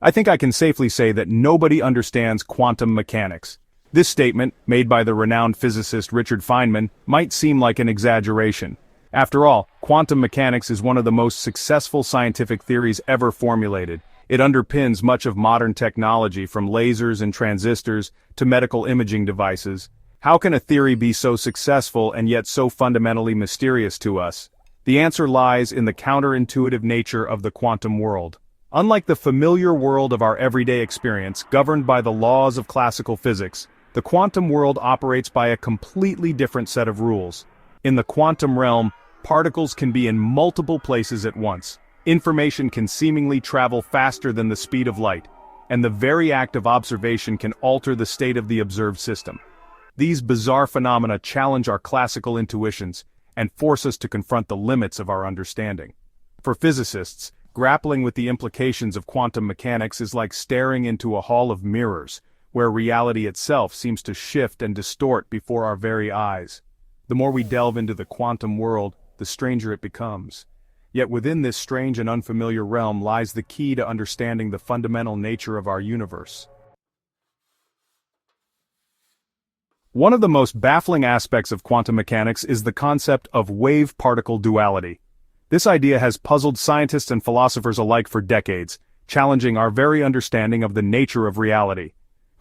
I think I can safely say that nobody understands quantum mechanics. This statement, made by the renowned physicist Richard Feynman, might seem like an exaggeration. After all, quantum mechanics is one of the most successful scientific theories ever formulated. It underpins much of modern technology from lasers and transistors to medical imaging devices. How can a theory be so successful and yet so fundamentally mysterious to us? The answer lies in the counterintuitive nature of the quantum world. Unlike the familiar world of our everyday experience, governed by the laws of classical physics, the quantum world operates by a completely different set of rules. In the quantum realm, particles can be in multiple places at once. Information can seemingly travel faster than the speed of light, and the very act of observation can alter the state of the observed system. These bizarre phenomena challenge our classical intuitions and force us to confront the limits of our understanding. For physicists, grappling with the implications of quantum mechanics is like staring into a hall of mirrors, where reality itself seems to shift and distort before our very eyes. The more we delve into the quantum world, the stranger it becomes. Yet within this strange and unfamiliar realm lies the key to understanding the fundamental nature of our universe. One of the most baffling aspects of quantum mechanics is the concept of wave-particle duality. This idea has puzzled scientists and philosophers alike for decades, challenging our very understanding of the nature of reality.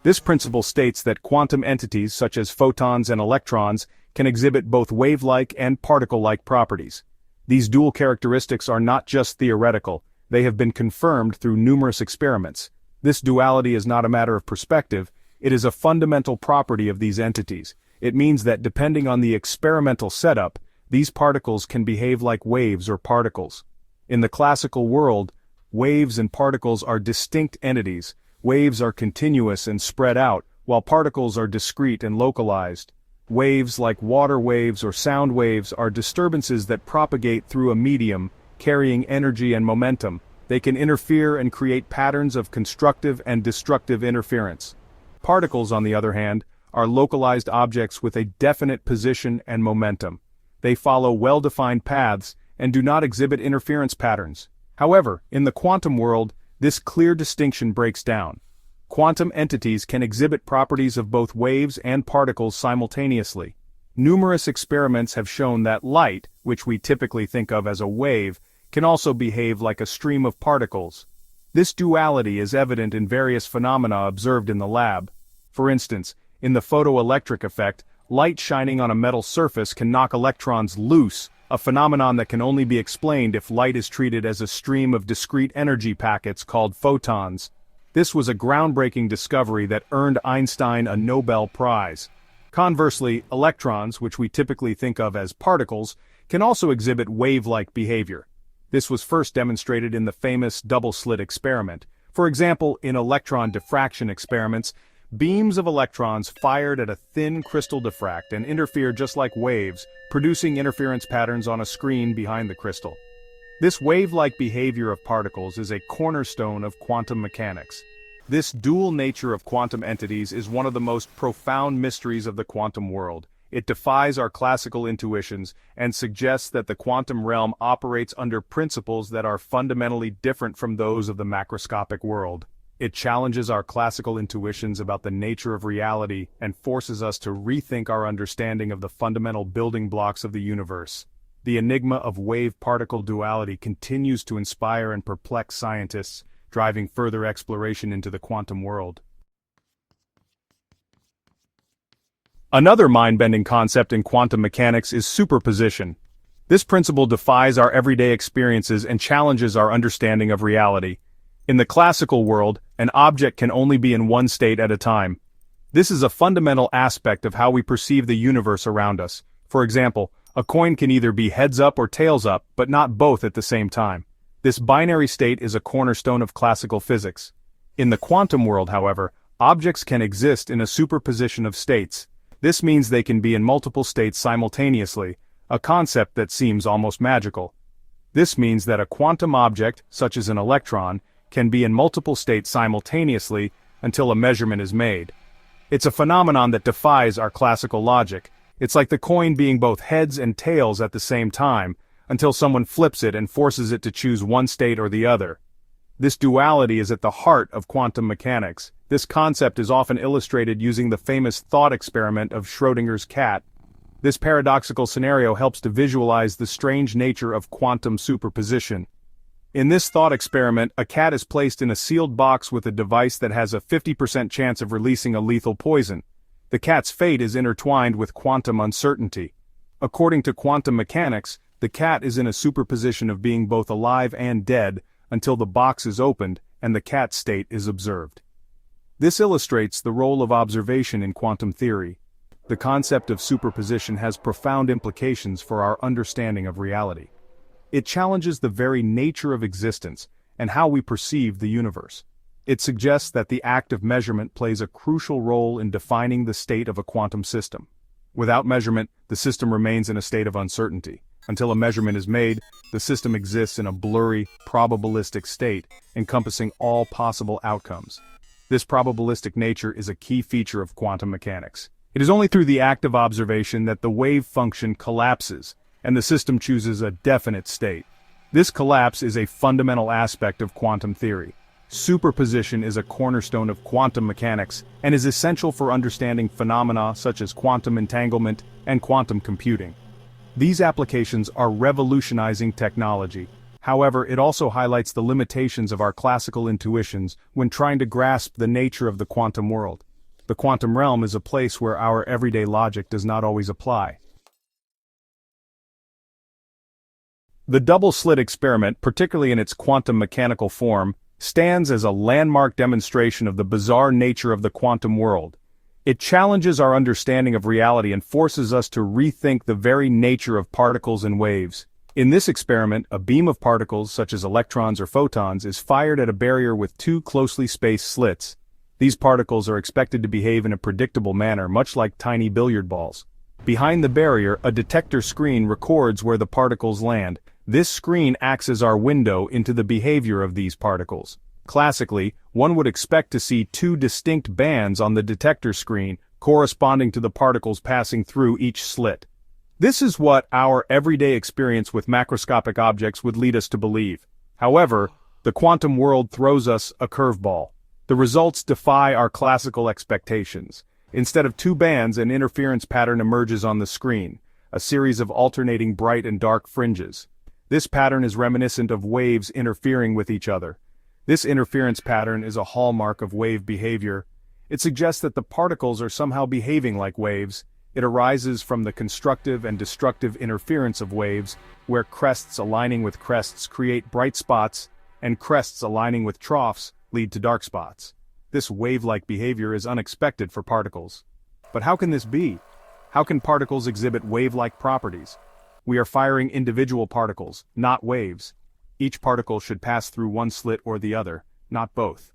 This principle states that quantum entities such as photons and electrons can exhibit both wave-like and particle-like properties. These dual characteristics are not just theoretical, they have been confirmed through numerous experiments. This duality is not a matter of perspective, it is a fundamental property of these entities. It means that depending on the experimental setup, these particles can behave like waves or particles. In the classical world, waves and particles are distinct entities. Waves are continuous and spread out, while particles are discrete and localized. Waves like water waves or sound waves are disturbances that propagate through a medium, carrying energy and momentum. They can interfere and create patterns of constructive and destructive interference. Particles, on the other hand, are localized objects with a definite position and momentum. They follow well-defined paths and do not exhibit interference patterns. However, in the quantum world, this clear distinction breaks down. Quantum entities can exhibit properties of both waves and particles simultaneously. Numerous experiments have shown that light, which we typically think of as a wave, can also behave like a stream of particles. This duality is evident in various phenomena observed in the lab. For instance, in the photoelectric effect, light shining on a metal surface can knock electrons loose, a phenomenon that can only be explained if light is treated as a stream of discrete energy packets called photons. This was a groundbreaking discovery that earned Einstein a Nobel Prize. Conversely, electrons, which we typically think of as particles, can also exhibit wave-like behavior. This was first demonstrated in the famous double-slit experiment. For example, in electron diffraction experiments, beams of electrons fired at a thin crystal diffract and interfere just like waves, producing interference patterns on a screen behind the crystal. This wave-like behavior of particles is a cornerstone of quantum mechanics. This dual nature of quantum entities is one of the most profound mysteries of the quantum world. It defies our classical intuitions and suggests that the quantum realm operates under principles that are fundamentally different from those of the macroscopic world. It challenges our classical intuitions about the nature of reality and forces us to rethink our understanding of the fundamental building blocks of the universe. The enigma of wave-particle duality continues to inspire and perplex scientists, driving further exploration into the quantum world. Another mind-bending concept in quantum mechanics is superposition. This principle defies our everyday experiences and challenges our understanding of reality. In the classical world, an object can only be in one state at a time. This is a fundamental aspect of how we perceive the universe around us. For example, a coin can either be heads up or tails up, but not both at the same time. This binary state is a cornerstone of classical physics. In the quantum world, however, objects can exist in a superposition of states. This means they can be in multiple states simultaneously, a concept that seems almost magical. This means that a quantum object, such as an electron, can be in multiple states simultaneously until a measurement is made. It's a phenomenon that defies our classical logic. It's like the coin being both heads and tails at the same time, until someone flips it and forces it to choose one state or the other. This duality is at the heart of quantum mechanics. This concept is often illustrated using the famous thought experiment of Schrödinger's cat. This paradoxical scenario helps to visualize the strange nature of quantum superposition. In this thought experiment, a cat is placed in a sealed box with a device that has a 50% chance of releasing a lethal poison. The cat's fate is intertwined with quantum uncertainty. According to quantum mechanics, the cat is in a superposition of being both alive and dead until the box is opened and the cat's state is observed. This illustrates the role of observation in quantum theory. The concept of superposition has profound implications for our understanding of reality. It challenges the very nature of existence and how we perceive the universe. It suggests that the act of measurement plays a crucial role in defining the state of a quantum system. Without measurement, the system remains in a state of uncertainty. Until a measurement is made, the system exists in a blurry, probabilistic state, encompassing all possible outcomes. This probabilistic nature is a key feature of quantum mechanics. It is only through the act of observation that the wave function collapses, and the system chooses a definite state. This collapse is a fundamental aspect of quantum theory. Superposition is a cornerstone of quantum mechanics and is essential for understanding phenomena such as quantum entanglement and quantum computing. These applications are revolutionizing technology. However, it also highlights the limitations of our classical intuitions when trying to grasp the nature of the quantum world. The quantum realm is a place where our everyday logic does not always apply. The double-slit experiment, particularly in its quantum mechanical form, stands as a landmark demonstration of the bizarre nature of the quantum world. It challenges our understanding of reality and forces us to rethink the very nature of particles and waves. In this experiment, a beam of particles, such as electrons or photons, is fired at a barrier with two closely spaced slits. These particles are expected to behave in a predictable manner, much like tiny billiard balls. Behind the barrier, a detector screen records where the particles land. This screen acts as our window into the behavior of these particles. Classically, one would expect to see two distinct bands on the detector screen, corresponding to the particles passing through each slit. This is what our everyday experience with macroscopic objects would lead us to believe. However, the quantum world throws us a curveball. The results defy our classical expectations. Instead of two bands, an interference pattern emerges on the screen, a series of alternating bright and dark fringes. This pattern is reminiscent of waves interfering with each other. This interference pattern is a hallmark of wave behavior. It suggests that the particles are somehow behaving like waves. It arises from the constructive and destructive interference of waves, where crests aligning with crests create bright spots, and crests aligning with troughs lead to dark spots. This wave-like behavior is unexpected for particles. But how can this be? How can particles exhibit wave-like properties? We are firing individual particles, not waves. Each particle should pass through one slit or the other, not both.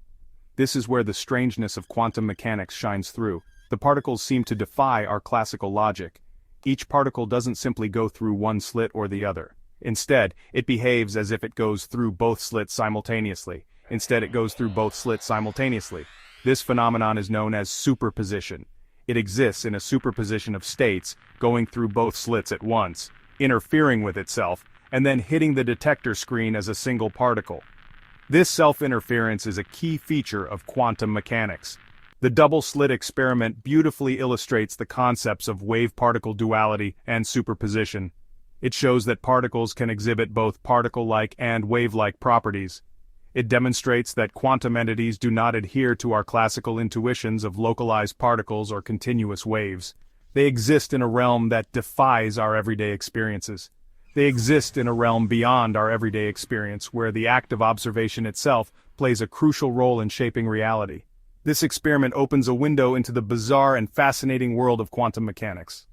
This is where the strangeness of quantum mechanics shines through. The particles seem to defy our classical logic. Each particle doesn't simply go through one slit or the other. Instead, it behaves as if it goes through both slits simultaneously. Instead, it goes through both slits simultaneously. This phenomenon is known as superposition. It exists in a superposition of states, going through both slits at once, interfering with itself, and then hitting the detector screen as a single particle. This self-interference is a key feature of quantum mechanics. The double-slit experiment beautifully illustrates the concepts of wave-particle duality and superposition. It shows that particles can exhibit both particle-like and wave-like properties. It demonstrates that quantum entities do not adhere to our classical intuitions of localized particles or continuous waves. They exist in a realm that defies our everyday experiences. They exist in a realm beyond our everyday experience, where the act of observation itself plays a crucial role in shaping reality. This experiment opens a window into the bizarre and fascinating world of quantum mechanics.